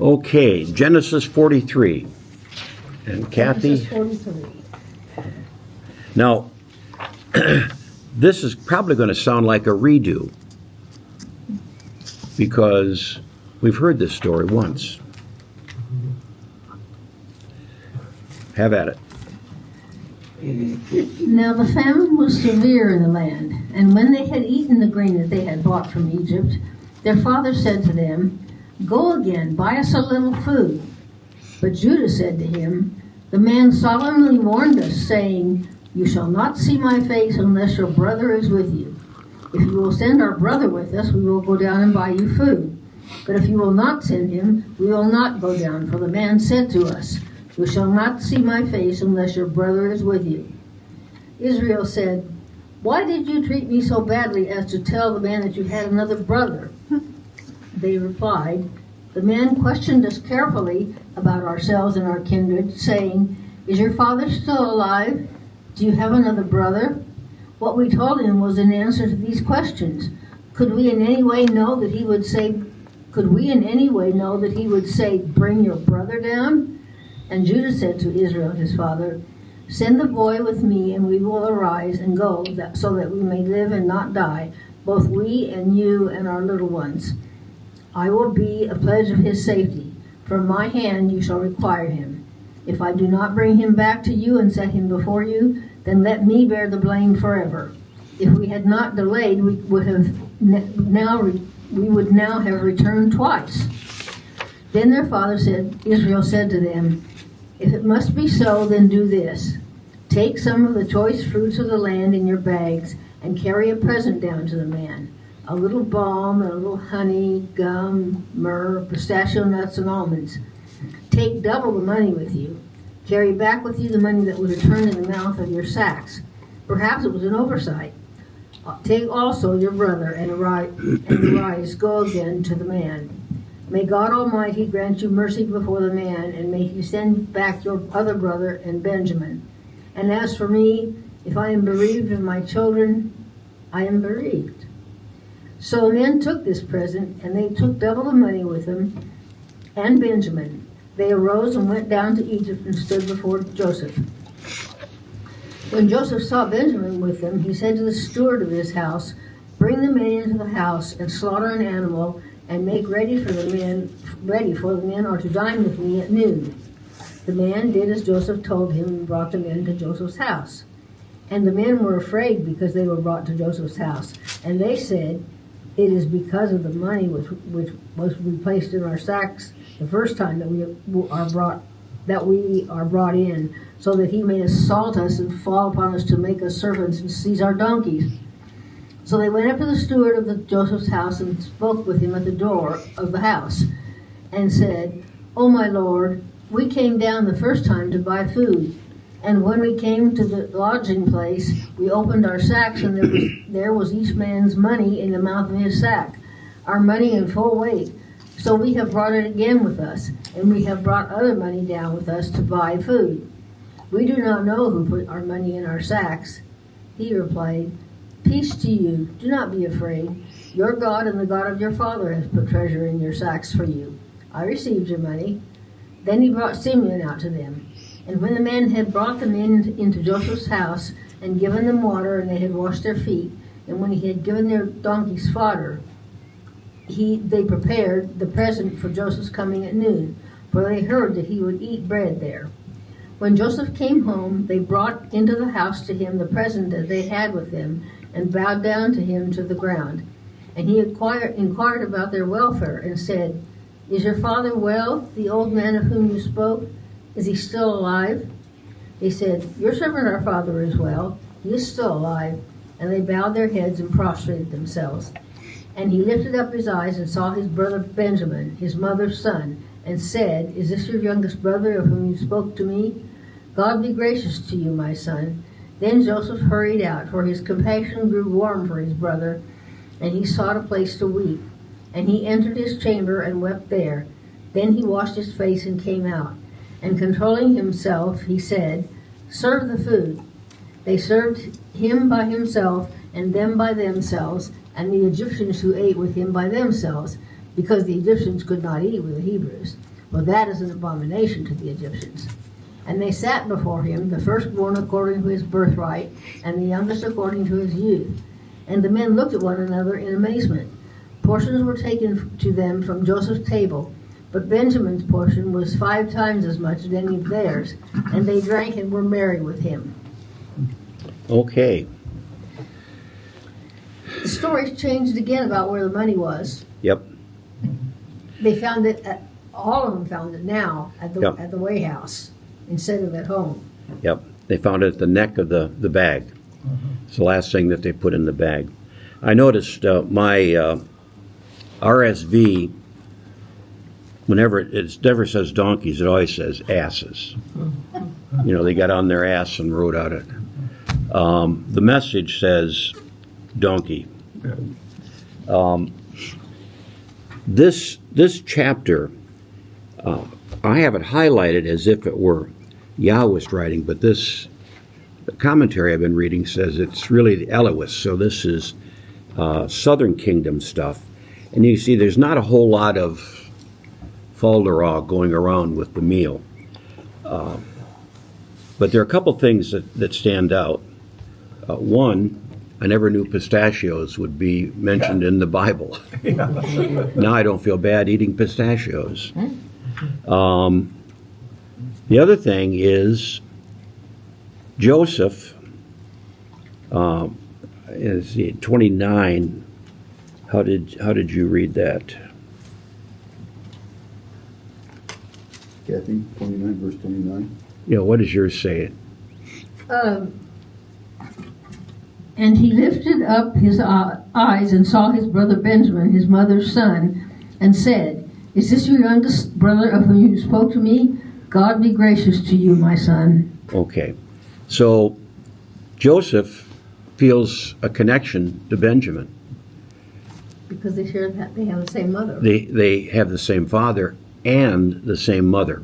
Okay, Genesis 43. And Kathy? Genesis 43. Now, this is probably going to sound like a redo because we've heard this story once. Have at it. Now the famine was severe in the land, and when they had eaten the grain that they had brought from Egypt, their father said to them, "Go again, buy us a little food." But Judah said to him, "The man solemnly warned us, saying, 'You shall not see my face unless your brother is with you. If you will send our brother with us, we will go down and buy you food. But if you will not send him, we will not go down, for the man said to us, You shall not see my face unless your brother is with you.' Israel said, 'Why did you treat me so badly as to tell the man that you had another brother?' They replied, 'The man questioned us carefully about ourselves and our kindred, saying, Is your father still alive? Do you have another brother?' What we told him was in answer to these questions. Could we in any way know that he would say, 'Bring your brother down'?" And Judah said to Israel his father, "Send the boy with me, and we will arise and go, so that we may live and not die, both we and you and our little ones. I will be a pledge of his safety. From my hand you shall require him. If I do not bring him back to you and set him before you, then let me bear the blame forever. If we had not delayed, we would now have returned twice." Then their father Israel said to them, "If it must be so, then do this. Take some of the choice fruits of the land in your bags and carry a present down to the man, a little balm and a little honey, gum, myrrh, pistachio nuts, and almonds. Take double the money with you. Carry back with you the money that was returned in the mouth of your sacks. Perhaps it was an oversight. Take also your brother and arise, go again to the man. May God Almighty grant you mercy before the man, and may he send back your other brother and Benjamin. And as for me, if I am bereaved of my children, I am bereaved." So the men took this present, and they took double the money with them, and Benjamin. They arose and went down to Egypt and stood before Joseph. When Joseph saw Benjamin with them, he said to the steward of his house, "Bring the men into the house, and slaughter an animal, and make ready for the men or to dine with me at noon." The man did as Joseph told him and brought the men to Joseph's house. And the men were afraid because they were brought to Joseph's house. And they said, "It is because of the money which was placed in our sacks the first time that we are brought in, so that he may assault us and fall upon us to make us servants and seize our donkeys." So they went up to the steward of Joseph's house and spoke with him at the door of the house, and said, "O my lord, we came down the first time to buy food, and when we came to the lodging place, we opened our sacks, and there was each man's money in the mouth of his sack, our money in full weight. So we have brought it again with us, and we have brought other money down with us to buy food. We do not know who put our money in our sacks." He replied, "Peace to you. Do not be afraid. Your God and the God of your father has put treasure in your sacks for you. I received your money." Then he brought Simeon out to them. And when the men had brought them into Joseph's house and given them water, and they had washed their feet, and when he had given their donkeys fodder, they prepared the present for Joseph's coming at noon, for they heard that he would eat bread there. When Joseph came home, they brought into the house to him the present that they had with them, and bowed down to him to the ground. And he inquired about their welfare, and said, "Is your father well, the old man of whom you spoke? Is he still alive?" They said, "Your servant our father is well. He is still alive." And they bowed their heads and prostrated themselves. And he lifted up his eyes and saw his brother Benjamin, his mother's son, and said, "Is this your youngest brother of whom you spoke to me? God be gracious to you, my son." Then Joseph hurried out, for his compassion grew warm for his brother, and he sought a place to weep. And he entered his chamber and wept there. Then he washed his face and came out. And controlling himself, he said, "Serve the food." They served him by himself, and them by themselves, and the Egyptians who ate with him by themselves. because the Egyptians could not eat with the Hebrews. For that is an abomination to the Egyptians. And they sat before him, the firstborn according to his birthright, and the youngest according to his youth. And the men looked at one another in amazement. Portions were taken to them from Joseph's table, but Benjamin's portion was 5 times as much as any of theirs, and they drank and were merry with him. Okay. The story changed again about where the money was. Yep. They found it, all of them found it now at the Yep. at the Way House instead of at home. Yep. They found it at the neck of the bag. It's the last thing that they put in the bag. I noticed my RSV, whenever it never says donkeys, it always says asses. You know, they got on their ass and wrote out it. The Message says donkey. This chapter, I have it highlighted as if it were Yahweh's writing, but the commentary I've been reading says it's really the Elohist, so this is Southern Kingdom stuff. And you see there's not a whole lot of falderah going around with the meal. But there are a couple things that stand out. One, I never knew pistachios would be mentioned in the Bible. Now I don't feel bad eating pistachios. The other thing is Joseph is 29. How did you read that? Kathy, 29, verse 29. You know, what does yours say? And he lifted up his eyes and saw his brother Benjamin, his mother's son, and said, "Is this your youngest brother of whom you spoke to me? God be gracious to you, my son." Okay. So Joseph feels a connection to Benjamin. Because they share that, they have the same mother. They have the same father and the same mother.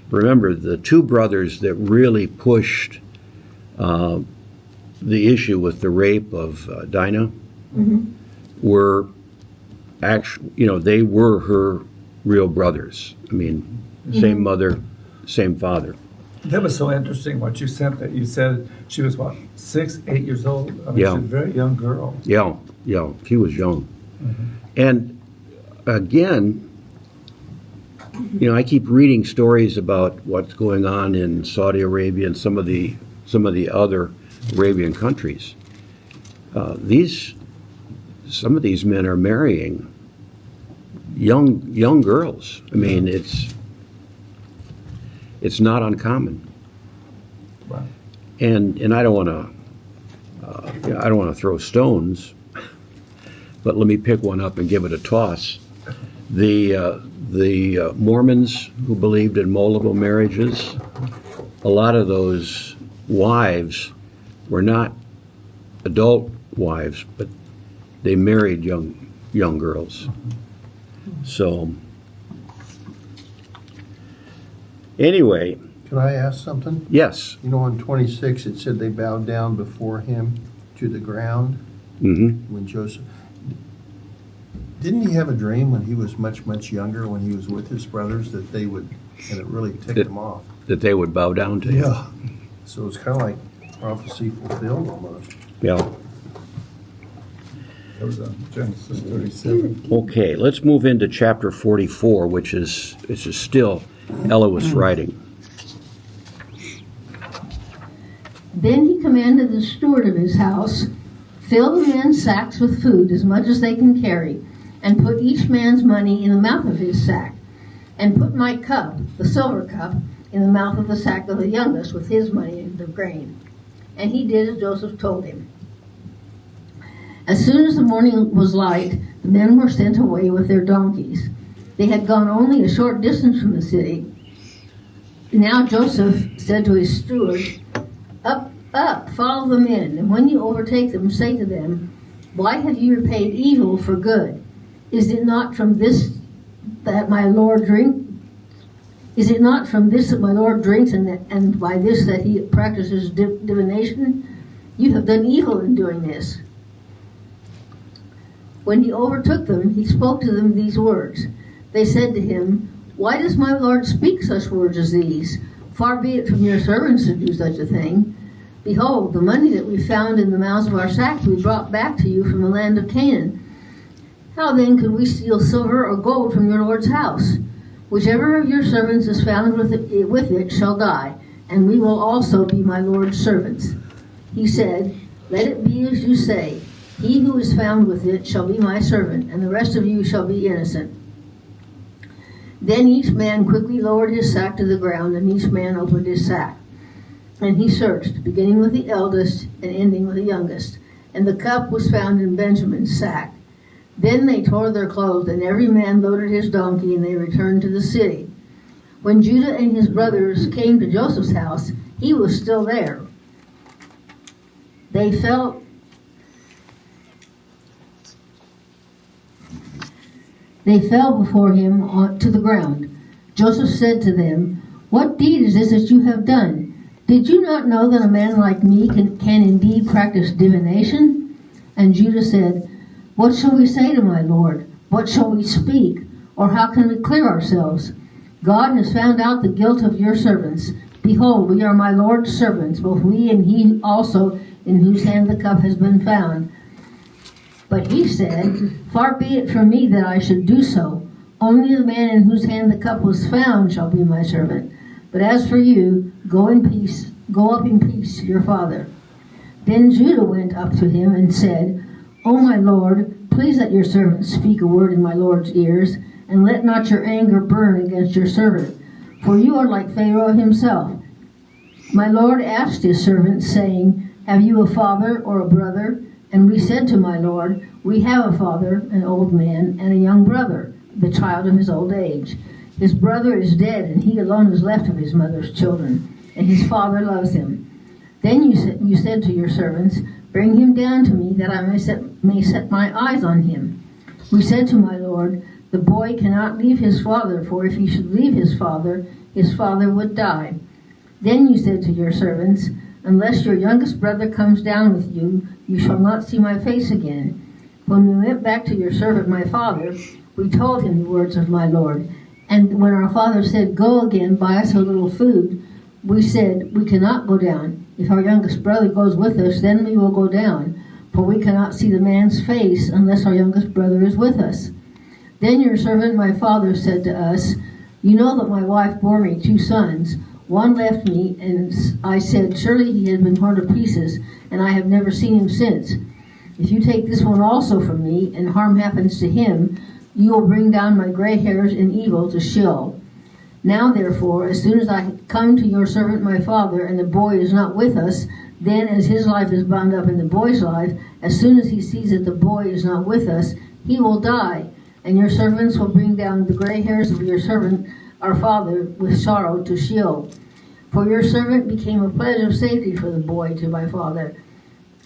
Remember, the two brothers that really pushed the issue with the rape of Dinah were actually, they were her real brothers. I mean, same mother, same father. That was so interesting what you said, that you said she was, what, 6, 8 years old? I mean, Yeah. She was a very young girl. Yeah, she was young. And again, I keep reading stories about what's going on in Saudi Arabia and some of the other Arabian countries. Some of these men are marrying young girls. I mean, it's not uncommon. Wow. And I don't want to throw stones, but let me pick one up and give it a toss. The Mormons who believed in multiple marriages, a lot of those wives were not adult wives, but they married young girls. So anyway, Can I ask something? yes. On 26, it said they bowed down before him to the ground when Joseph. Didn't he have a dream when he was much, much younger, when he was with his brothers, that they would, and it really ticked him off? That they would bow down to him. Yeah. So it's kind of like prophecy fulfilled almost. Yeah. That was Genesis 37. Okay, let's move into chapter 44, which is still Elohist writing. Then he commanded the steward of his house, "Fill the men's sacks with food, as much as they can carry, and put each man's money in the mouth of his sack, and put my cup, the silver cup, in the mouth of the sack of the youngest with his money and the grain." And he did as Joseph told him. As soon as the morning was light, the men were sent away with their donkeys. They had gone only a short distance from the city. Now Joseph said to his steward, "Up, up, follow the men, and when you overtake them, say to them, 'Why have you repaid evil for good? Is it not from this that my Lord drinks? Is it not from this that my Lord drinks, and by this that he practices divination? You have done evil in doing this.'" When he overtook them, he spoke to them these words. They said to him, "Why does my Lord speak such words as these? Far be it from your servants to do such a thing. Behold, the money that we found in the mouths of our sacks we brought back to you from the land of Canaan. How then could we steal silver or gold from your Lord's house? Whichever of your servants is found with it shall die, and we will also be my Lord's servants." He said, "Let it be as you say. He who is found with it shall be my servant, and the rest of you shall be innocent." Then each man quickly lowered his sack to the ground, and each man opened his sack. And he searched, beginning with the eldest and ending with the youngest. And the cup was found in Benjamin's sack. Then they tore their clothes, and every man loaded his donkey, and they returned to the city. When Judah and his brothers came to Joseph's house, he was still there. They fell before him to the ground. Joseph said to them, "What deed is this that you have done? Did you not know that a man like me can indeed practice divination?" And Judah said, "What shall we say to my Lord? What shall we speak? Or how can we clear ourselves? God has found out the guilt of your servants. Behold, we are my Lord's servants, both we and he also in whose hand the cup has been found." But he said, "Far be it from me that I should do so. Only the man in whose hand the cup was found shall be my servant. But as for you, go up in peace to your father." Then Judah went up to him and said, "O my Lord, please let your servant speak a word in my Lord's ears, and let not your anger burn against your servant, for you are like Pharaoh himself. My Lord asked his servant, saying, 'Have you a father or a brother?' And we said to my Lord, 'We have a father, an old man, and a young brother, the child of his old age. His brother is dead, and he alone is left of his mother's children, and his father loves him.' Then you said to your servants, 'Bring him down to me, that I may set my eyes on him.' We said to my Lord, 'The boy cannot leave his father, for if he should leave his father would die.' Then you said to your servants, 'Unless your youngest brother comes down with you, you shall not see my face again.' When we went back to your servant my father, we told him the words of my Lord. And when our father said, 'Go again, buy us a little food,' we said, 'We cannot go down. If our youngest brother goes with us, then we will go down, for we cannot see the man's face unless our youngest brother is with us.' Then your servant my father said to us, 'You know that my wife bore me 2 sons. One left me, and I said, surely he has been torn to pieces, and I have never seen him since. If you take this one also from me, and harm happens to him, you will bring down my gray hairs in evil to Sheol. Now therefore, as soon as I come to your servant my father, and the boy is not with us, then as his life is bound up in the boy's life, as soon as he sees that the boy is not with us, he will die, and your servants will bring down the gray hairs of your servant our father with sorrow to Sheol. For your servant became a pledge of safety for the boy to my father,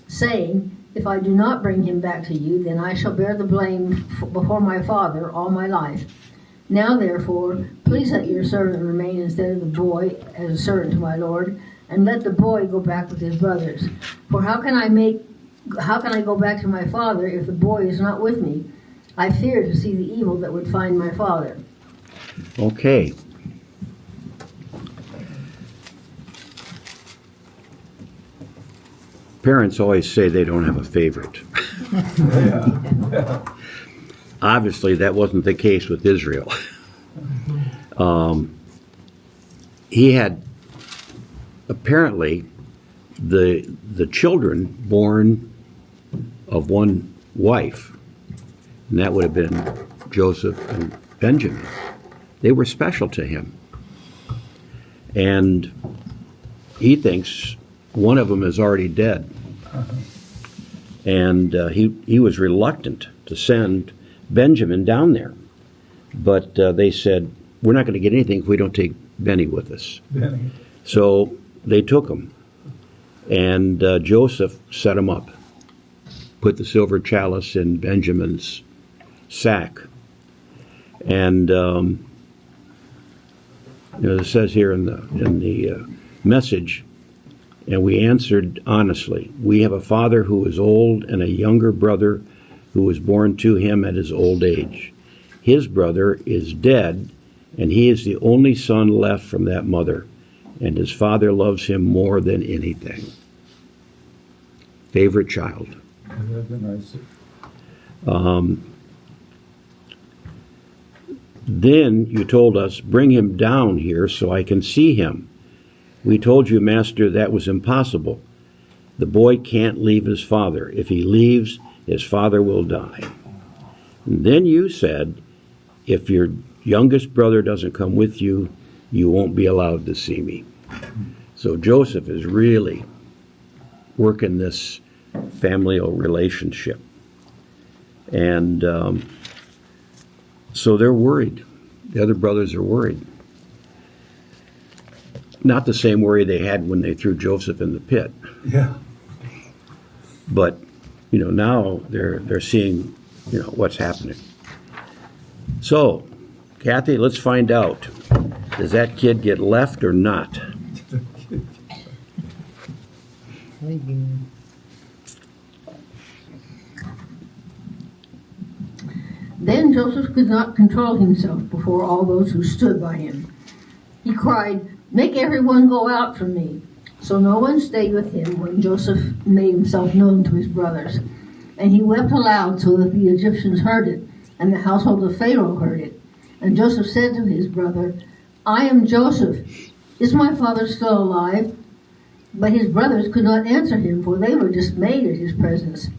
saying, if I do not bring him back to you, then I shall bear the blame before my father all my life. Now therefore, please let your servant remain instead of the boy as a servant to my Lord, and let the boy go back with his brothers. For how can I go back to my father if the boy is not with me? I fear to see the evil that would find my father." Okay. Parents always say they don't have a favorite. Obviously, that wasn't the case with Israel. He had apparently the children born of one wife, and that would have been Joseph and Benjamin. They were special to him. And he thinks one of them is already dead. And he was reluctant to send Benjamin down there. But they said, we're not going to get anything if we don't take Benny with us. Benny. So they took him. And Joseph set him up, put the silver chalice in Benjamin's sack. And it says here in the message, and we answered honestly, we have a father who is old and a younger brother who was born to him at his old age. His brother is dead, and he is the only son left from that mother, and his father loves him more than anything. Favorite child. That'd be nice. Then you told us, bring him down here so I can see him. We told you, Master, that was impossible. The boy can't leave his father. If he leaves, his father will die. And then you said, if your youngest brother doesn't come with you, you won't be allowed to see me. So Joseph is really working this familial relationship. And so they're worried. The other brothers are worried. Not the same worry they had when they threw Joseph in the pit. Yeah. But, now they're seeing, what's happening. So, Kathy, let's find out. Does that kid get left or not? Then Joseph could not control himself before all those who stood by him. He cried, "Make everyone go out from me." So no one stayed with him when Joseph made himself known to his brothers. And he wept aloud so that the Egyptians heard it, and the household of Pharaoh heard it. And Joseph said to his brother, "I am Joseph. Is my father still alive?" But his brothers could not answer him, for they were dismayed at his presence.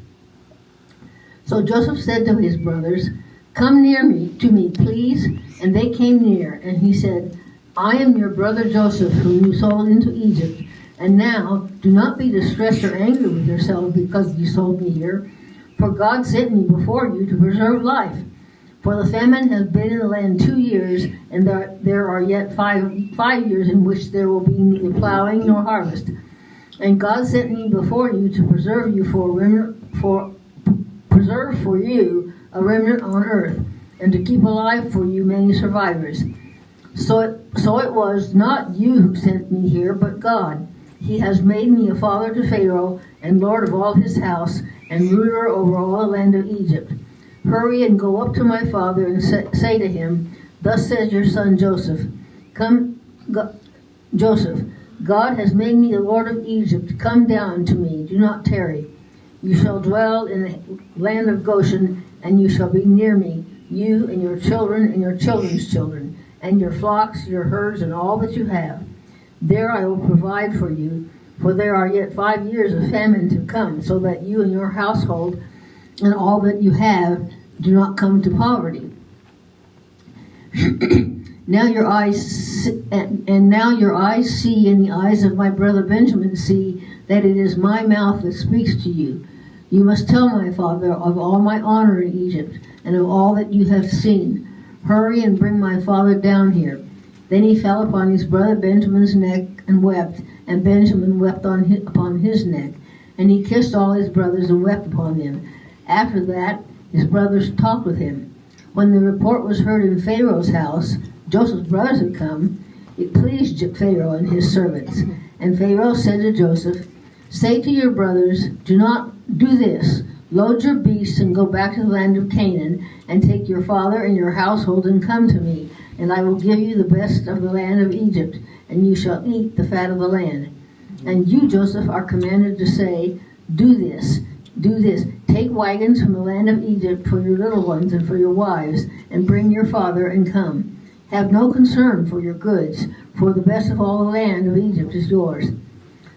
So Joseph said to his brothers, "Come near to me, please." And they came near, and he said, "I am your brother Joseph, whom you sold into Egypt. And now do not be distressed or angry with yourselves because you sold me here. For God sent me before you to preserve life. For the famine has been in the land 2 years, and there are yet five years in which there will be neither plowing nor harvest. And God sent me before you to preserve for you a remnant on earth, and to keep alive for you many survivors. So it was not you who sent me here, but God. He has made me a father to Pharaoh, and lord of all his house, and ruler over all the land of Egypt. Hurry and go up to my father and say to him, 'Thus says your son Joseph, Joseph, God has made me the lord of Egypt. Come down to me, do not tarry. You shall dwell in the land of Goshen, and you shall be near me, you and your children and your children's children, and your flocks, your herds, and all that you have. There I will provide for you, for there are yet 5 years of famine to come, so that you and your household and all that you have do not come to poverty. Now your eyes see, and the eyes of my brother Benjamin see that it is my mouth that speaks to you. You must tell my father of all my honor in Egypt and of all that you have seen. Hurry and bring my father down here." Then he fell upon his brother Benjamin's neck and wept, and Benjamin wept upon his neck. And he kissed all his brothers and wept upon them. After that, his brothers talked with him. When the report was heard in Pharaoh's house, Joseph's brothers had come, it pleased Pharaoh and his servants. And Pharaoh said to Joseph, "Say to your brothers, do not do this. Load your beasts and go back to the land of Canaan, and take your father and your household and come to me, and I will give you the best of the land of Egypt, and you shall eat the fat of the land. And you, Joseph, are commanded to say, do this. Take wagons from the land of Egypt for your little ones and for your wives, and bring your father and come. Have no concern for your goods, for the best of all the land of Egypt is yours."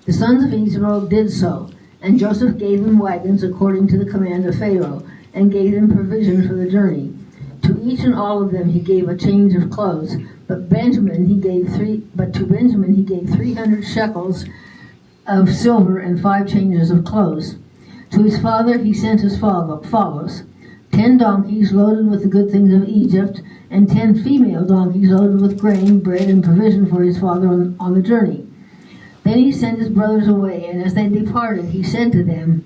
The sons of Israel did so, and Joseph gave them wagons according to the command of Pharaoh, and gave them provision for the journey. To each and all of them he gave a change of clothes, but to Benjamin he gave 300 shekels of silver and 5 changes of clothes. To his father he sent as follows: 10 donkeys loaded with the good things of Egypt, and 10 female donkeys loaded with grain, bread, and provision for his father on the journey. Then he sent his brothers away, and as they departed, he said to them,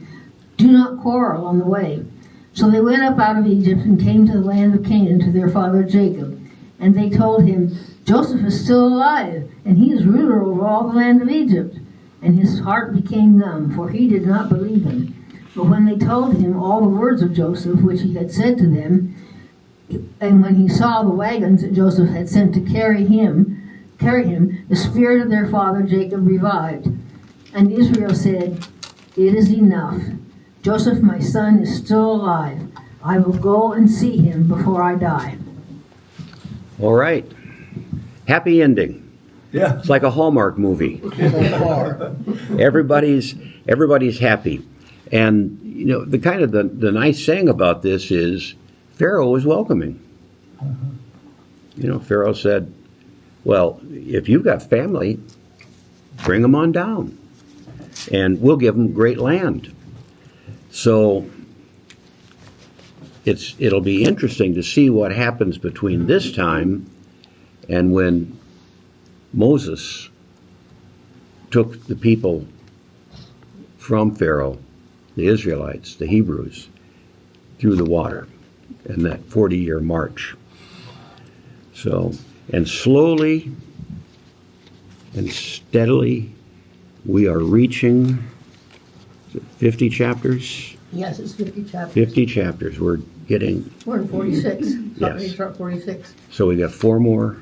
"Do not quarrel on the way." So they went up out of Egypt and came to the land of Canaan to their father Jacob. And they told him, "Joseph is still alive, and he is ruler over all the land of Egypt." And his heart became numb, for he did not believe him. But when they told him all the words of Joseph which he had said to them, and when he saw the wagons that Joseph had sent to carry him, the spirit of their father Jacob revived. And Israel said, "It is enough. Joseph, my son, is still alive. I will go and see him before I die." All right. Happy ending. Yeah. It's like a Hallmark movie. Everybody's happy. And, you know, the nice thing about this is Pharaoh was welcoming. You know, Pharaoh said, well, if you've got family, bring them on down. And we'll give them great land. So it'll be interesting to see what happens between this time and when Moses took the people from Pharaoh, the Israelites, the Hebrews, through the water in that 40-year march. So, and slowly and steadily we are reaching 50 chapters? Yes, it's 50 chapters. 50 chapters. We're in 46. Yes. Start 46. So we got four more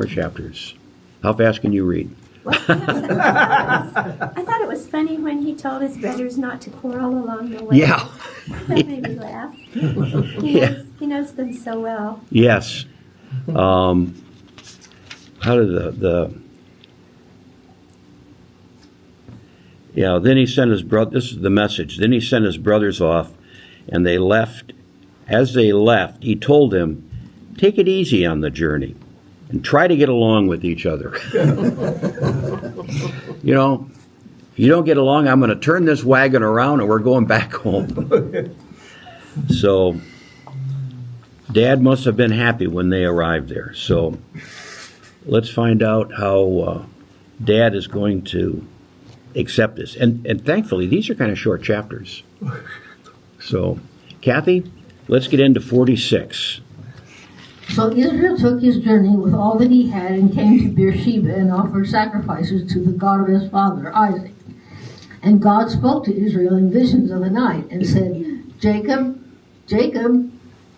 chapters. How fast can you read? I thought it was funny when he told his brothers not to quarrel along the way. Yeah. That made me laugh. He knows them so well. Yes. How did then he sent his brother, this is the message, then he sent his brothers off, and they left. As they left, he told them, take it easy on the journey, and try to get along with each other. You know, if you don't get along, I'm going to turn this wagon around and we're going back home. So, Dad must have been happy when they arrived there. So, let's find out how Dad is going to accept this. And thankfully, these are kind of short chapters. So, Kathy, let's get into 46. So Israel took his journey with all that he had and came to Beersheba and offered sacrifices to the God of his father, Isaac. And God spoke to Israel in visions of the night and said, Jacob, Jacob.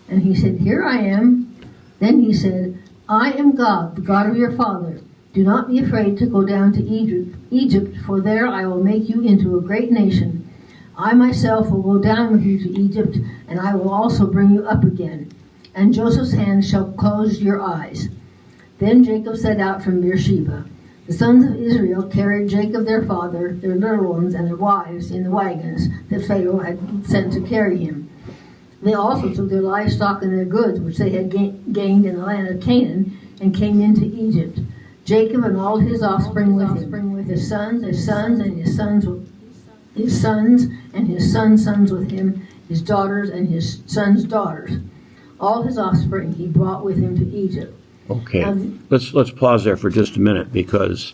And he said, here I am. Then he said, I am God, the God of your father. Do not be afraid to go down to Egypt, for there I will make you into a great nation. I myself will go down with you to Egypt, and I will also bring you up again. And Joseph's hand shall close your eyes. Then Jacob set out from Beersheba. The sons of Israel carried Jacob their father, their little ones, and their wives in the wagons that Pharaoh had sent to carry him. They also took their livestock and their goods, which they had gained in the land of Canaan, and came into Egypt. Jacob and all his offspring with him, his sons, and his sons, and his sons with him, his daughters and his sons' daughters. All his offspring he brought with him to Egypt. Okay, let's pause there for just a minute, because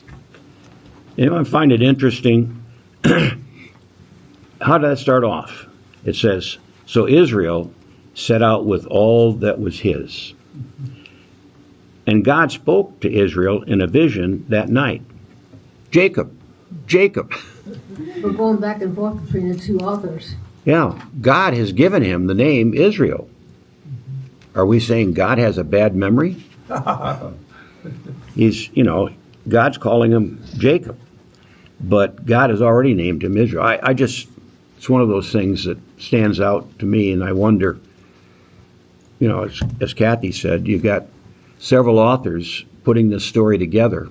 I find it interesting. How did that start off? It says, so Israel set out with all that was his. And God spoke to Israel in a vision that night. Jacob, Jacob. We're going back and forth between the two authors. Yeah, God has given him the name Israel. Are we saying God has a bad memory? God's calling him Jacob. But God has already named him Israel. It's one of those things that stands out to me, and I wonder, as Kathy said, you've got several authors putting this story together.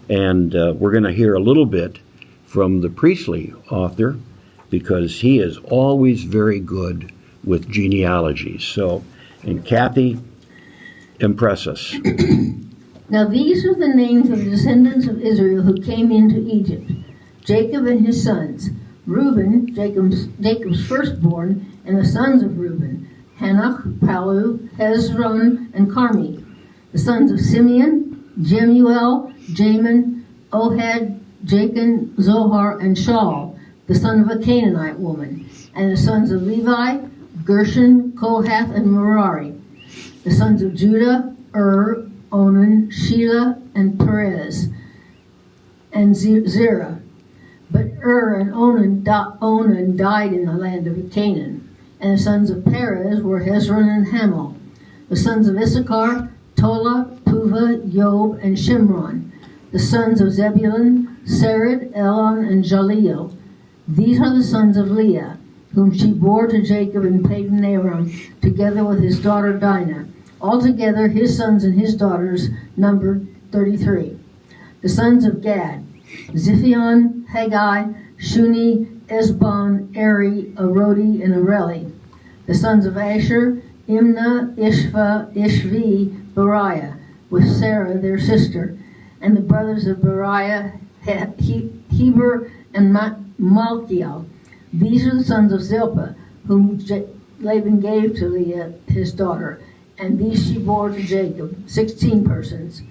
And we're going to hear a little bit from the Priestley author, because he is always very good with genealogies. So, and Kathy, impress us. Now these are the names of the descendants of Israel who came into Egypt. Jacob and his sons. Reuben, Jacob's firstborn, and the sons of Reuben. Hanok, Palu, Hezron, and Carmi. The sons of Simeon, Jemuel, Jamin, Ohad, Jachin, Zohar, and Shaul, the son of a Canaanite woman. And the sons of Levi, Gershon, Kohath, and Merari. The sons of Judah, Onan, Shelah, and Perez, and Zerah. But and Onan died in the land of Canaan. And the sons of Perez were Hezron and Hamel. The sons of Issachar, Tola, Puvah, Job, and Shimron. The sons of Zebulun, Sered, Elon, and Jaleel. These are the sons of Leah, whom she bore to Jacob in Padan Aram, together with his daughter Dinah. Altogether his sons and his daughters numbered 33. The sons of Gad, Ziphion, Haggai, Shuni, Esbon, Eri, Arodi, and Areli. The sons of Asher, Imnah, Ishva, Ishvi, Beriah, with Sarah their sister. And the brothers of Beriah, Heber, and Malchiel. These are the sons of Zilpah, whom Laban gave to Leah his daughter, and these she bore to Jacob, 16 persons.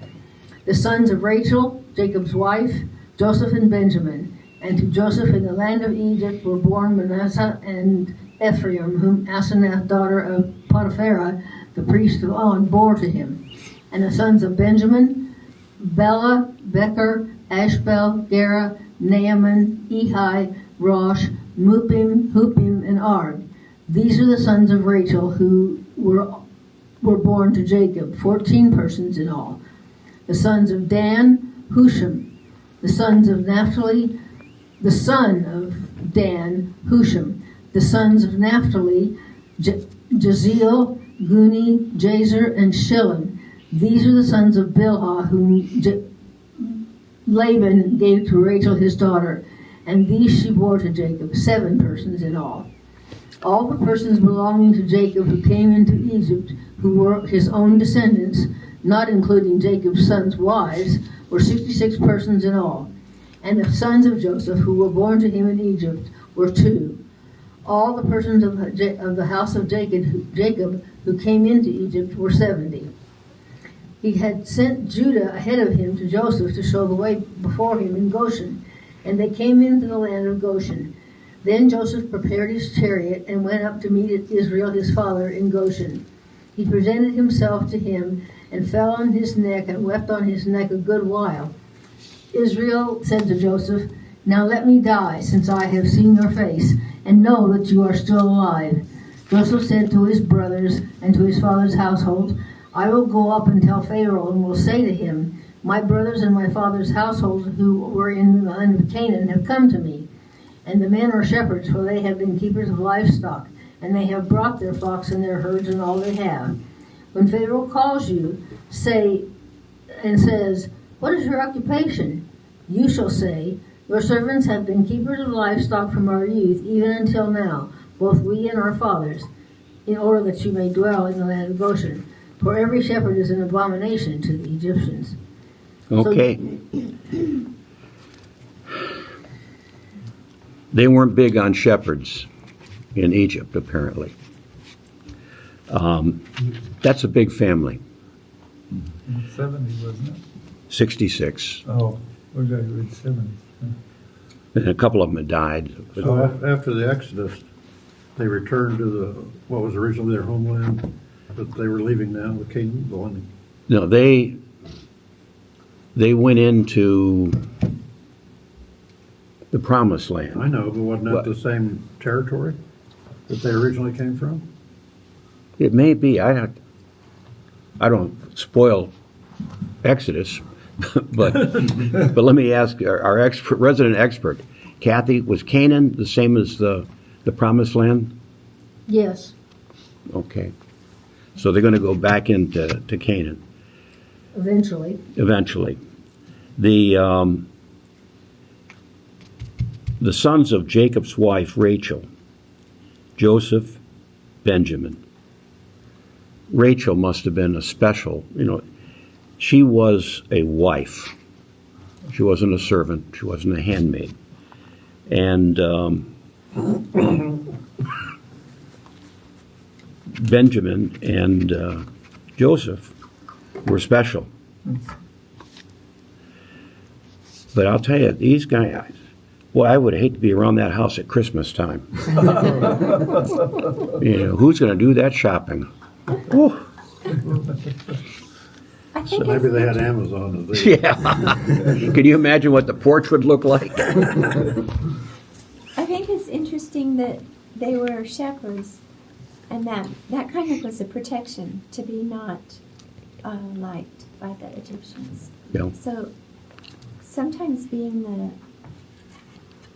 The sons of Rachel, Jacob's wife, Joseph and Benjamin. And to Joseph in the land of Egypt were born Manasseh and Ephraim, whom Asenath, daughter of Potipharah, the priest of On, bore to him. And the sons of Benjamin, Bela, Becher, Ashbel, Gera, Naaman, Ehi, Rosh, Mupim, Hupim, and Ard. These are the sons of Rachel who were born to Jacob, 14 persons in all. The sons of Dan, Husham. The sons of Naphtali, the son of Dan, Husham. The sons of Naphtali, Jaziel, Guni, Jazer, and Shilem. These are the sons of Bilhah, whom Laban gave to Rachel his daughter, and these she bore to Jacob, 7 persons in all. All the persons belonging to Jacob who came into Egypt, who were his own descendants, not including Jacob's sons' wives, were 66 persons in all. And the sons of Joseph who were born to him in Egypt were 2. All the persons of the house of Jacob who came into Egypt were 70. He had sent Judah ahead of him to Joseph to show the way before him in Goshen, and they came into the land of Goshen. Then Joseph prepared his chariot and went up to meet Israel his father in Goshen. He presented himself to him and fell on his neck and wept on his neck a good while. Israel said to Joseph, "Now let me die, since I have seen your face, and know that you are still alive." Joseph said to his brothers and to his father's household, "I will go up and tell Pharaoh, and will say to him, 'My brothers and my father's household who were in the land of Canaan have come to me. And the men are shepherds, for they have been keepers of livestock, and they have brought their flocks and their herds and all they have. When Pharaoh calls you, says, 'What is your occupation?' You shall say, 'Your servants have been keepers of livestock from our youth, even until now, both we and our fathers, in order that you may dwell in the land of Goshen. For every shepherd is an abomination to the Egyptians.'" Okay. They weren't big on shepherds in Egypt, apparently. That's a big family. 70, wasn't it? 66. Oh, we got to read 70. And a couple of them had died. So after the Exodus, they returned to what was originally their homeland that they were leaving now, the Canaan, the one. No, they went into the Promised Land. I know, but wasn't that What? the same territory that they originally came from? It may be. I don't spoil Exodus, but let me ask our resident expert, Kathy. Was Canaan the same as the Promised Land? Yes, Okay, so they're going to go back into Canaan eventually. eventually. The sons of Jacob's wife Rachel, Joseph, Benjamin. Rachel must have been a special, she was a wife. She wasn't a servant. She wasn't a handmaid. And Benjamin and Joseph were special. But I'll tell you, these guys, well, I would hate to be around that house at Christmas time. Who's going to do that shopping? Whew. I I think Maybe it's they had Amazon. As they, Yeah. Can you imagine what the porch would look like? I think it's interesting that they were shepherds, and that kind of was a protection to be not liked by the Egyptians. Yeah. So sometimes being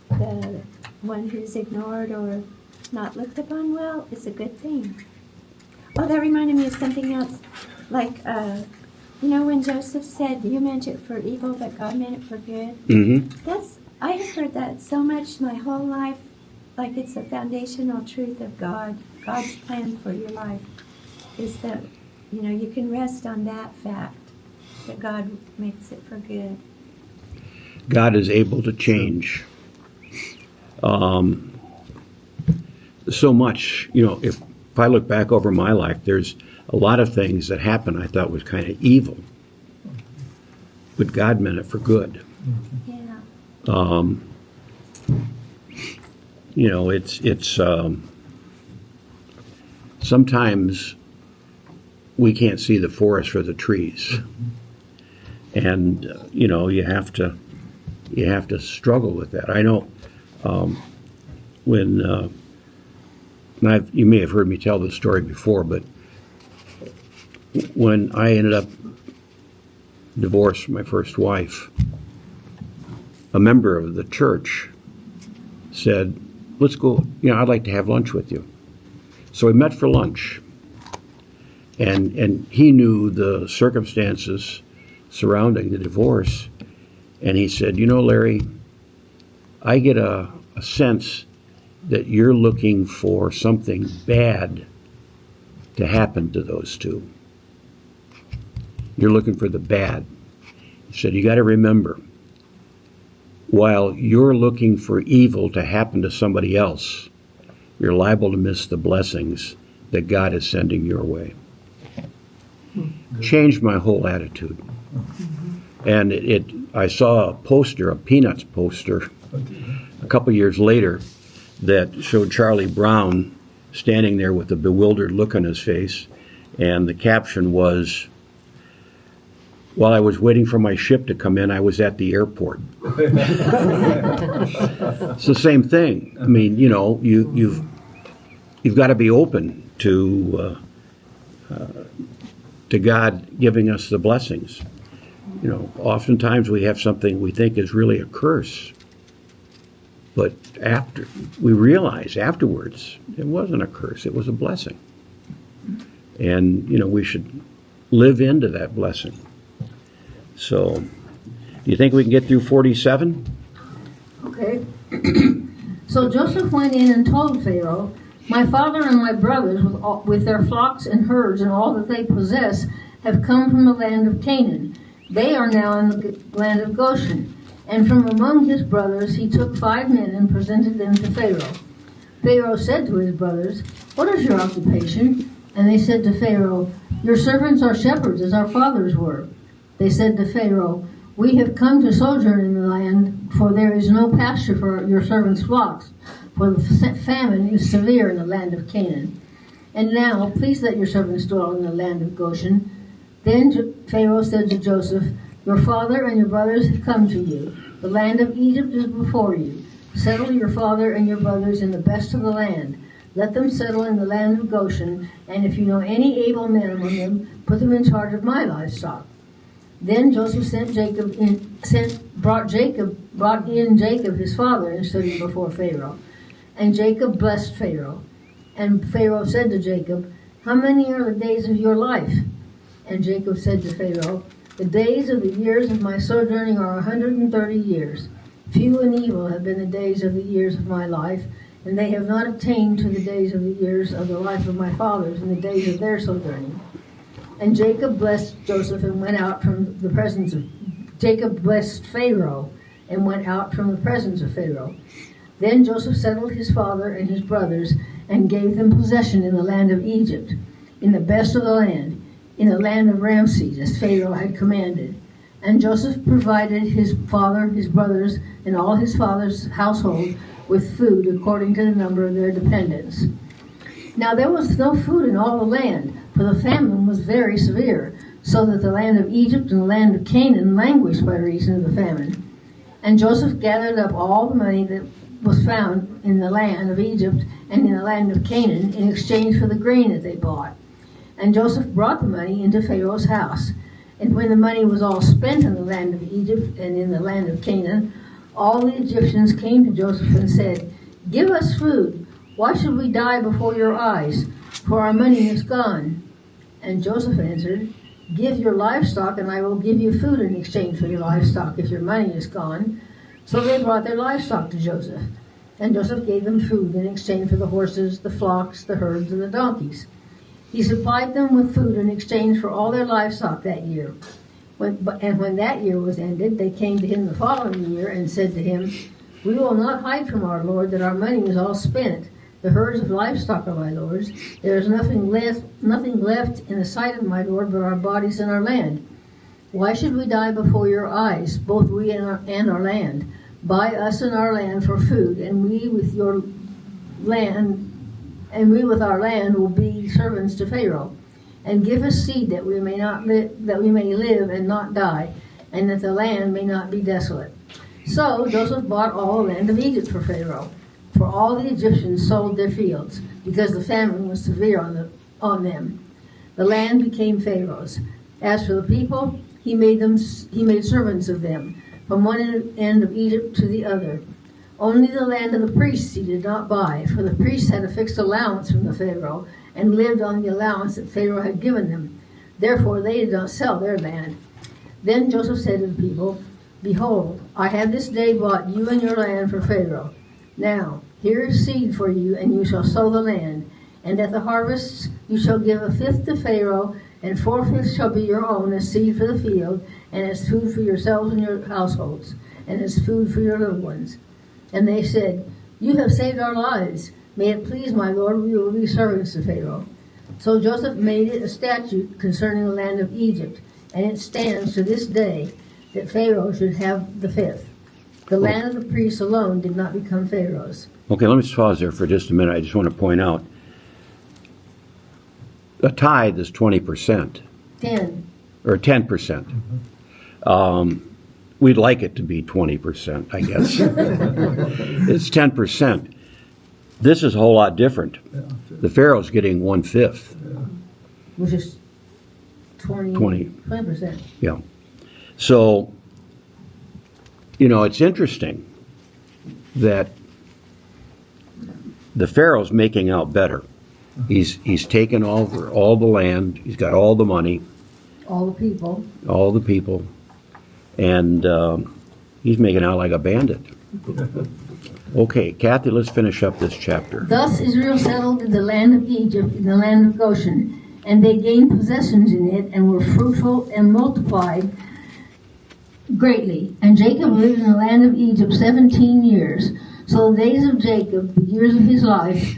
the one who's ignored or not looked upon well is a good thing. Oh, that reminded me of something else. Like, when Joseph said, "You meant it for evil, but God meant it for good." Mm-hmm. I have heard that so much my whole life. Like, it's a foundational truth of God's plan for your life is that, you can rest on that fact, that God makes it for good. God is able to change so much. If I look back over my life, there's a lot of things that happened I thought was kind of evil, but God meant it for good. Yeah. It's sometimes we can't see the forest for the trees, and you have to struggle with that. I know when you may have heard me tell this story before, but when I ended up divorced from my first wife, a member of the church said, "Let's go, I'd like to have lunch with you." So we met for lunch, and he knew the circumstances surrounding the divorce, and he said, "Larry, I get a sense that you're looking for something bad to happen to those two. You're looking for the bad." He said, "You got to remember, while you're looking for evil to happen to somebody else, you're liable to miss the blessings that God is sending your way." Changed my whole attitude. And I saw a poster, a Peanuts poster, a couple years later that showed Charlie Brown standing there with a bewildered look on his face, and the caption was, "While I was waiting for my ship to come in, I was at the airport." It's the same thing. I mean, you've got to be open to God giving us the blessings. Oftentimes we have something we think is really a curse, but after we realize afterwards it wasn't a curse; it was a blessing, and we should live into that blessing. So, do you think we can get through 47? Okay. So Joseph went in and told Pharaoh, "My father and my brothers, with their flocks and herds and all that they possess, have come from the land of Canaan. They are now in the land of Goshen." And from among his brothers he took 5 men and presented them to Pharaoh. Pharaoh said to his brothers, "What is your occupation?" And they said to Pharaoh, "Your servants are shepherds, as our fathers were." They said to Pharaoh, "We have come to sojourn in the land, for there is no pasture for your servants' flocks, for the famine is severe in the land of Canaan. And now, please let your servants dwell in the land of Goshen." Then Pharaoh said to Joseph, "Your father and your brothers have come to you. The land of Egypt is before you. Settle your father and your brothers in the best of the land. Let them settle in the land of Goshen, and if you know any able men among them, put them in charge of my livestock." Then Joseph brought in Jacob his father and stood him before Pharaoh. And Jacob blessed Pharaoh. And Pharaoh said to Jacob, "How many are the days of your life?" And Jacob said to Pharaoh, "The days of the years of my sojourning are 130 years. Few and evil have been the days of the years of my life, and they have not attained to the days of the years of the life of my fathers in the days of their sojourning." And Jacob blessed Joseph and went out from the presence of Jacob blessed Pharaoh and went out from the presence of Pharaoh. Then Joseph settled his father and his brothers and gave them possession in the land of Egypt, in the best of the land, in the land of Ramses, as Pharaoh had commanded. And Joseph provided his father, his brothers, and all his father's household with food according to the number of their dependents. Now there was no food in all the land, for the famine was very severe. so that the land of Egypt and the land of Canaan languished by reason of the famine. And Joseph gathered up all the money that was found in the land of Egypt and in the land of Canaan in exchange for the grain that they bought. And Joseph brought the money into Pharaoh's house. And when the money was all spent in the land of Egypt and in the land of Canaan, all the Egyptians came to Joseph and said, "Give us food. Why should we die before your eyes? For our money is gone." And Joseph answered, "Give your livestock, and I will give you food in exchange for your livestock if your money is gone." So they brought their livestock to Joseph. And Joseph gave them food in exchange for the horses, the flocks, the herds, and the donkeys. He supplied them with food in exchange for all their livestock that year. When that year was ended, they came to him the following year and said to him, "We will not hide from our lord that our money is all spent. The herds of livestock are my lord's. There is nothing left in the sight of my lord but our bodies and our land. Why should we die before your eyes, both we and our land? Buy us and our land for food, and we with our land will be servants to Pharaoh. And give us seed that we may live and not die, and that the land may not be desolate." So Joseph bought all the land of Egypt for Pharaoh, for all the Egyptians sold their fields, because the famine was severe on them. The land became Pharaoh's. As for the people, he made servants of them, from one end of Egypt to the other. Only the land of the priests he did not buy, for the priests had a fixed allowance from the Pharaoh, and lived on the allowance that Pharaoh had given them. Therefore they did not sell their land. Then Joseph said to the people, "Behold, I have this day bought you and your land for Pharaoh. Now, here is seed for you, and you shall sow the land. And at the harvests you shall give a fifth to Pharaoh, and 4/5 shall be your own as seed for the field, and as food for yourselves and your households, and as food for your little ones." And they said, "You have saved our lives. May it please my lord, we will be servants to Pharaoh." So Joseph made it a statute concerning the land of Egypt, and it stands to this day that Pharaoh should have the fifth. The land of the priests alone did not become Pharaoh's. Okay, let me pause there for just a minute. I just want to point out, a tithe is 20%, 10. or 10%. We'd like it to be 20%, I guess. It's 10%. This is a whole lot different. The Pharaoh's getting 1/5. Which is 20%. 20%. Yeah. So, it's interesting that the Pharaoh's making out better. He's taken over all the land. He's got all the money, All the people. And he's making out like a bandit. Okay, Kathy, let's finish up this chapter. Thus Israel settled in the land of Egypt, in the land of Goshen, and they gained possessions in it and were fruitful and multiplied greatly. And Jacob lived in the land of Egypt 17 years. So the days of Jacob, the years of his life,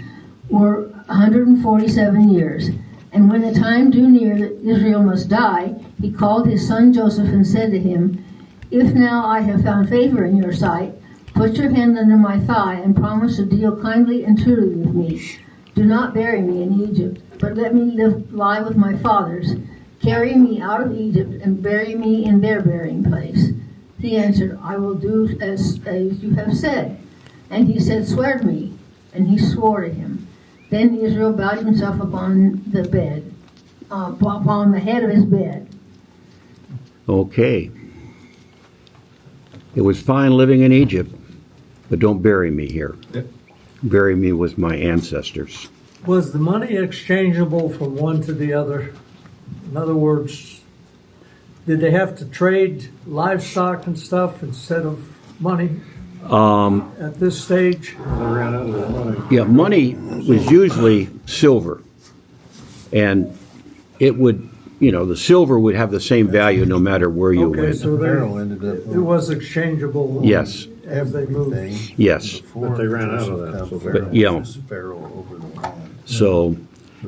were 147 years. And when the time drew near that Israel must die, he called his son Joseph and said to him, "If now I have found favor in your sight, put your hand under my thigh and promise to deal kindly and truly with me. Do not bury me in Egypt, but let me lie with my fathers. Carry me out of Egypt and bury me in their burying place." He answered, "I will do as you have said." And he said, "Swear to me." And he swore to him. Then Israel bowed himself upon the head of his bed. Okay. It was fine living in Egypt, but don't bury me here. Yep. Bury me with my ancestors. Was the money exchangeable from one to the other? In other words, did they have to trade livestock and stuff instead of money at this stage? They ran out of their money. Yeah, money was usually silver. And it would, the silver would have the same value no matter where you Okay, went. so Pharaoh ended up it was exchangeable. Yes. As they moved. everything. Yes. Before But they ran out of Joseph that, had so Pharaoh, But, yeah. was Pharaoh over the land. So,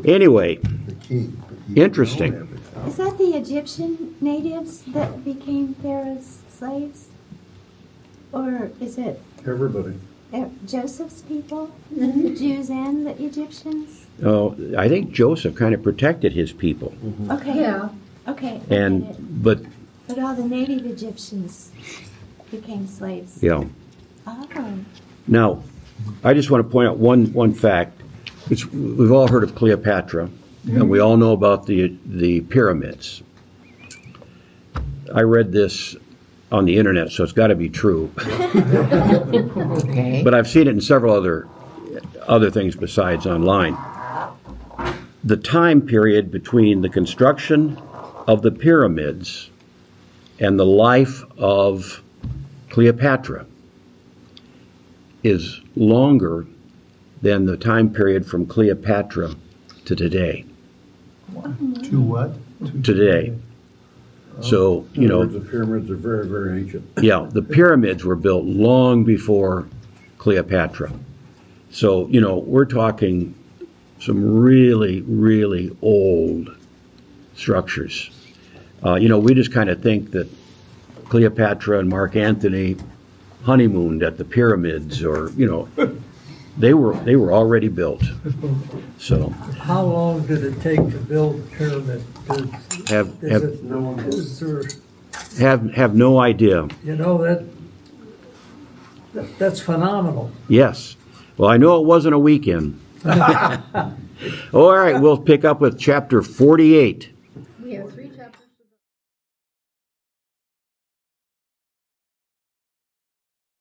anyway, The king. But he didn't Interesting. own everything. Is that the Egyptian natives that became Pharaoh's slaves? Or is it Everybody. Joseph's people, the Jews and the Egyptians? I think Joseph kind of protected his people. Okay. Yeah. Okay. I get it. And, but, But all the native Egyptians became slaves. yeah. Oh. Now, I just want to point out one fact. We've all heard of Cleopatra, and we all know about the pyramids. I read this on the internet, so it's got to be true. Okay. But I've seen it in several other things besides online. The time period between the construction of the pyramids and the life of Cleopatra is longer than the time period from Cleopatra to today. To what? To today. So, you In other know, words, the pyramids are very, very ancient. yeah, the pyramids were built long before Cleopatra. So, you know, we're talking some really, really old structures. You know, we just kind of think that Cleopatra and Mark Antony honeymooned at the pyramids, or, you know, they were already built. So, How long did it take to build a pyramid? have Is there, have no idea. you know, that's phenomenal. Yes. Well, I know it wasn't a weekend. All right, we'll pick up with chapter 48